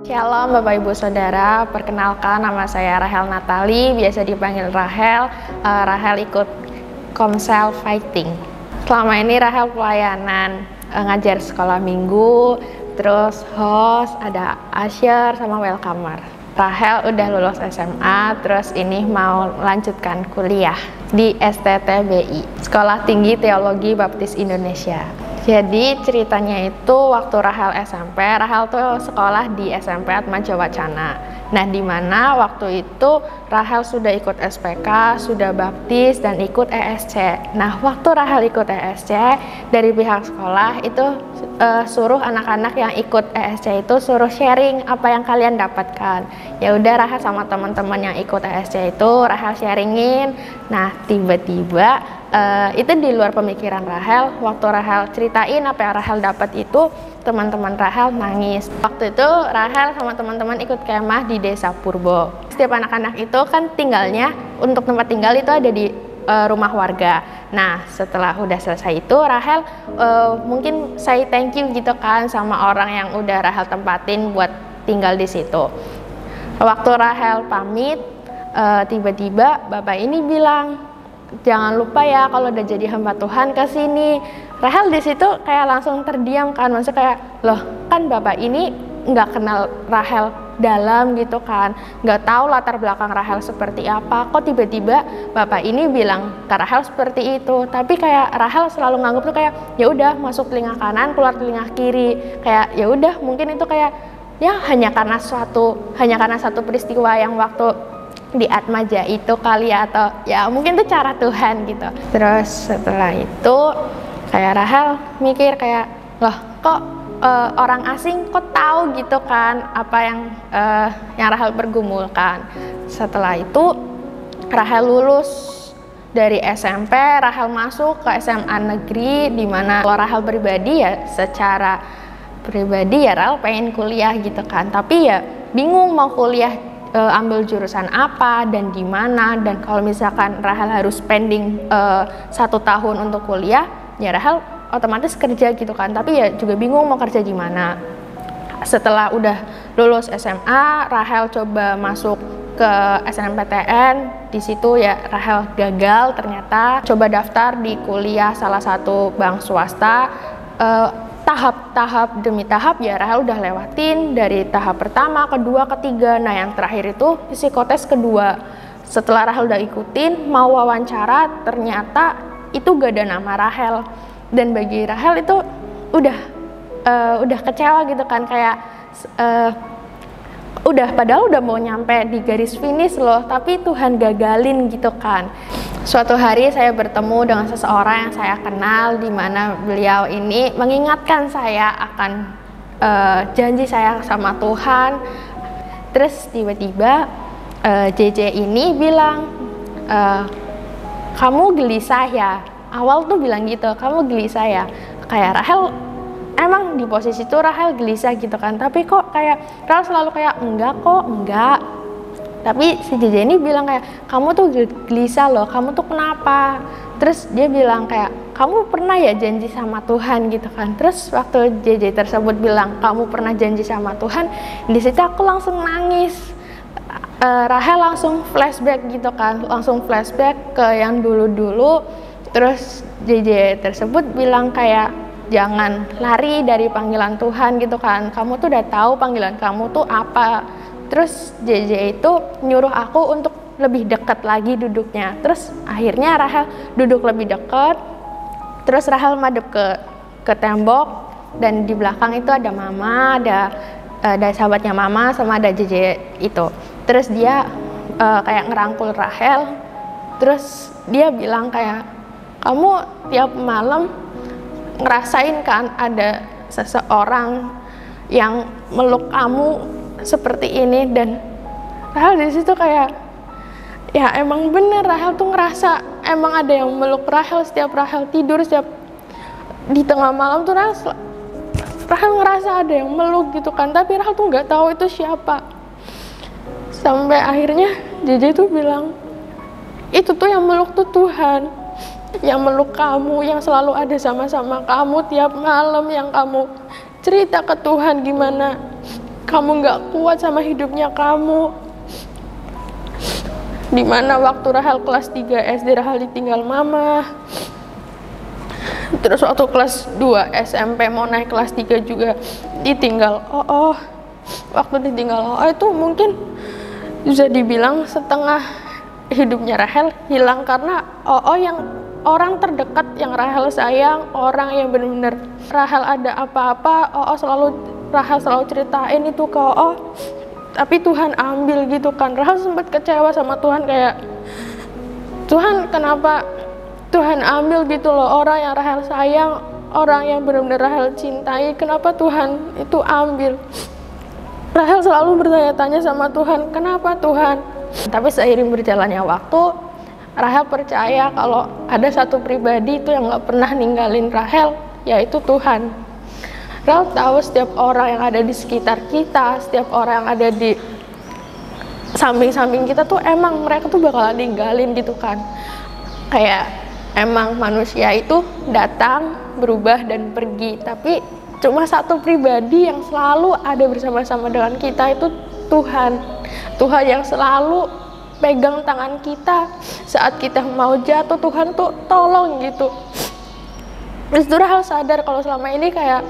Shalom Bapak Ibu Saudara, perkenalkan nama saya Rahel Natali, biasa dipanggil Rahel. Rahel ikut Komsel Fighting. Selama ini Rahel pelayanan, ngajar sekolah minggu, terus host, ada usher sama welcomer. Rahel udah lulus SMA, terus ini mau lanjutkan kuliah di STTBI, Sekolah Tinggi Teologi Baptis Indonesia. Jadi ceritanya itu waktu Rahel SMP, Rahel tuh sekolah di SMP Atmaja Wacana. Nah, di mana waktu itu Rahel sudah ikut SPK, sudah baptis dan ikut ESC. Nah, waktu Rahel ikut ESC, dari pihak sekolah itu suruh anak-anak yang ikut ESC itu suruh sharing apa yang kalian dapatkan. Ya udah, Rahel sama teman-teman yang ikut ESC itu Rahel sharingin. Nah, tiba-tiba itu di luar pemikiran Rahel. Waktu Rahel ceritain apa yang Rahel dapat itu, teman-teman Rahel nangis. Waktu itu Rahel sama teman-teman ikut kemah di Desa Purbo. Setiap anak-anak itu kan tinggalnya, untuk tempat tinggal itu ada di rumah warga. Nah, setelah udah selesai itu Rahel mungkin say thank you gitu kan sama orang yang udah Rahel tempatin buat tinggal di situ. Waktu Rahel pamit, tiba-tiba bapak ini bilang, jangan lupa ya kalau udah jadi hamba Tuhan ke sini. Rahel di situ kayak langsung terdiam kan, maksudnya kayak, loh kan bapak ini nggak kenal Rahel dalam gitu kan, nggak tahu latar belakang Rahel seperti apa, kok tiba-tiba bapak ini bilang ke Rahel seperti itu. Tapi kayak Rahel selalu nganggap tuh kayak, ya udah masuk telinga kanan keluar telinga kiri, kayak ya udah mungkin itu kayak ya hanya karena satu peristiwa yang waktu di Atmaja itu kali ya, atau ya mungkin itu cara Tuhan gitu. Terus setelah itu kayak Rahel mikir kayak, loh kok orang asing kok tahu gitu kan apa yang Rahel pergumulkan. Setelah itu Rahel lulus dari SMP, Rahel masuk ke SMA negeri, di mana kalau Rahel pribadi ya secara pribadi ya Rahel pengen kuliah gitu kan, tapi ya bingung mau kuliah ambil jurusan apa dan di mana. Dan kalau misalkan Rahel harus spending 1 tahun untuk kuliah, ya Rahel otomatis kerja gitu kan, tapi ya juga bingung mau kerja di mana. Setelah udah lulus SMA, Rahel coba masuk ke SNMPTN. Di situ ya Rahel gagal ternyata. Coba daftar di kuliah salah satu bank swasta, tahap demi tahap ya Rahel udah lewatin dari tahap pertama, kedua, ketiga. Nah, yang terakhir itu psikotes kedua. Setelah Rahel udah ikutin, mau wawancara, ternyata itu gak ada nama Rahel. Dan bagi Rahel itu udah kecewa gitu kan, kayak padahal udah mau nyampe di garis finish loh, tapi Tuhan gagalin gitu kan. Suatu hari saya bertemu dengan seseorang yang saya kenal, di mana beliau ini mengingatkan saya akan janji saya sama Tuhan. Terus tiba-tiba JJ ini bilang, kamu gelisah ya? Awal tuh bilang gitu, kamu gelisah ya? Kayak Rahel, emang di posisi itu Rahel gelisah gitu kan, tapi kok kayak Rahel selalu kayak, enggak kok, enggak. Tapi si JJ ini bilang kayak, kamu tuh gelisah loh, kamu tuh kenapa? Terus dia bilang kayak, kamu pernah ya janji sama Tuhan gitu kan. Terus waktu JJ tersebut bilang, kamu pernah janji sama Tuhan, di situ aku langsung nangis. Rahel langsung flashback gitu kan, langsung flashback ke yang dulu-dulu. Terus JJ tersebut bilang kayak, jangan lari dari panggilan Tuhan gitu kan, kamu tuh udah tahu panggilan kamu tuh apa. Terus JJ itu nyuruh aku untuk lebih dekat lagi duduknya. Terus akhirnya Rahel duduk lebih dekat. Terus Rahel madep ke tembok, dan di belakang itu ada mama, ada sahabatnya mama sama ada JJ itu. Terus dia kayak ngerangkul Rahel. Terus dia bilang kayak, kamu tiap malam ngerasain kan ada seseorang yang meluk kamu seperti ini. Dan Rahel di situ kayak, ya emang bener Rahel tuh ngerasa emang ada yang meluk Rahel. Setiap Rahel tidur, setiap di tengah malam tuh Rahel ngerasa ada yang meluk gitu kan, tapi Rahel tuh nggak tahu itu siapa. Sampai akhirnya JJ tuh bilang, itu tuh yang meluk tuh Tuhan, yang meluk kamu, yang selalu ada sama-sama kamu tiap malam, yang kamu cerita ke Tuhan gimana kamu nggak kuat sama hidupnya kamu. Dimana waktu Rahel kelas 3 SD, Rahel ditinggal mama. Terus waktu kelas 2 SMP mau naik kelas 3 juga ditinggal Waktu ditinggal itu mungkin bisa dibilang setengah hidupnya Rahel hilang, karena yang orang terdekat yang Rahel sayang, orang yang benar-benar Rahel ada apa-apa, Rahel selalu ceritain itu ke tapi Tuhan ambil gitu kan. Rahel sempat kecewa sama Tuhan, kayak Tuhan kenapa Tuhan ambil gitu loh orang yang Rahel sayang, orang yang benar-benar Rahel cintai, kenapa Tuhan itu ambil. Rahel selalu bertanya-tanya sama Tuhan, kenapa Tuhan? Tapi seiring berjalannya waktu, Rahel percaya kalau ada satu pribadi itu yang gak pernah ninggalin Rahel, yaitu Tuhan. Rahel tahu setiap orang yang ada di sekitar kita, setiap orang yang ada di samping-samping kita tuh emang mereka tuh bakalan ninggalin gitu kan. Kayak emang manusia itu datang, berubah dan pergi, tapi cuma satu pribadi yang selalu ada bersama-sama dengan kita, itu Tuhan. Tuhan yang selalu pegang tangan kita saat kita mau jatuh, Tuhan tuh tolong gitu. Terus itu Rahel sadar kalau selama ini kayak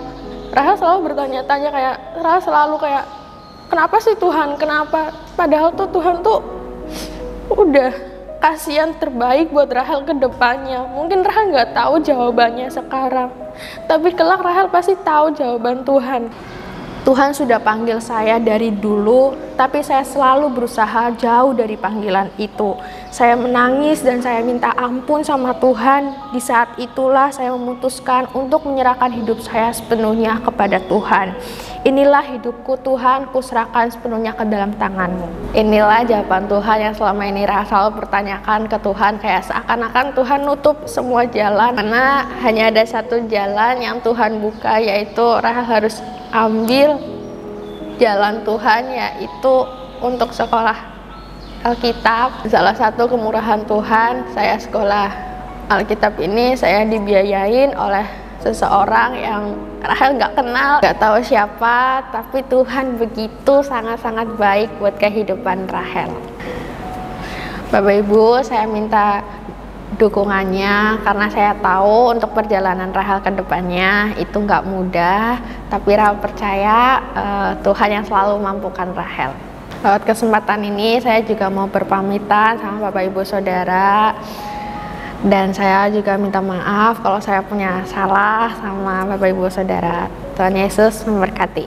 Rahel selalu bertanya-tanya, kayak Rahel selalu kayak kenapa sih Tuhan, kenapa? Padahal tuh Tuhan tuh udah kasih yang terbaik buat Rahel ke depannya. Mungkin Rahel nggak tahu jawabannya sekarang, tapi kelak Rahel pasti tahu jawaban Tuhan. Tuhan sudah panggil saya dari dulu, tapi saya selalu berusaha jauh dari panggilan itu. Saya menangis dan saya minta ampun sama Tuhan. Di saat itulah saya memutuskan untuk menyerahkan hidup saya sepenuhnya kepada Tuhan. Inilah hidupku Tuhan, kuserahkan sepenuhnya ke dalam tangan-Mu. Inilah jawaban Tuhan yang selama ini Rahel selalu pertanyakan ke Tuhan, kayak seakan-akan Tuhan nutup semua jalan, karena hanya ada satu jalan yang Tuhan buka, yaitu Rahel harus ambil jalan Tuhan, yaitu untuk sekolah Alkitab. Salah satu kemurahan Tuhan, saya sekolah Alkitab ini saya dibiayain oleh seseorang yang Rahel nggak kenal, nggak tahu siapa, tapi Tuhan begitu sangat-sangat baik buat kehidupan Rahel. Bapak Ibu, saya minta dukungannya, karena saya tahu untuk perjalanan Rahel ke depannya itu nggak mudah, tapi Rahel percaya Tuhan yang selalu mampukan Rahel. Lewat kesempatan ini saya juga mau berpamitan sama Bapak Ibu Saudara, dan saya juga minta maaf kalau saya punya salah sama Bapak Ibu Saudara. Tuhan Yesus memberkati.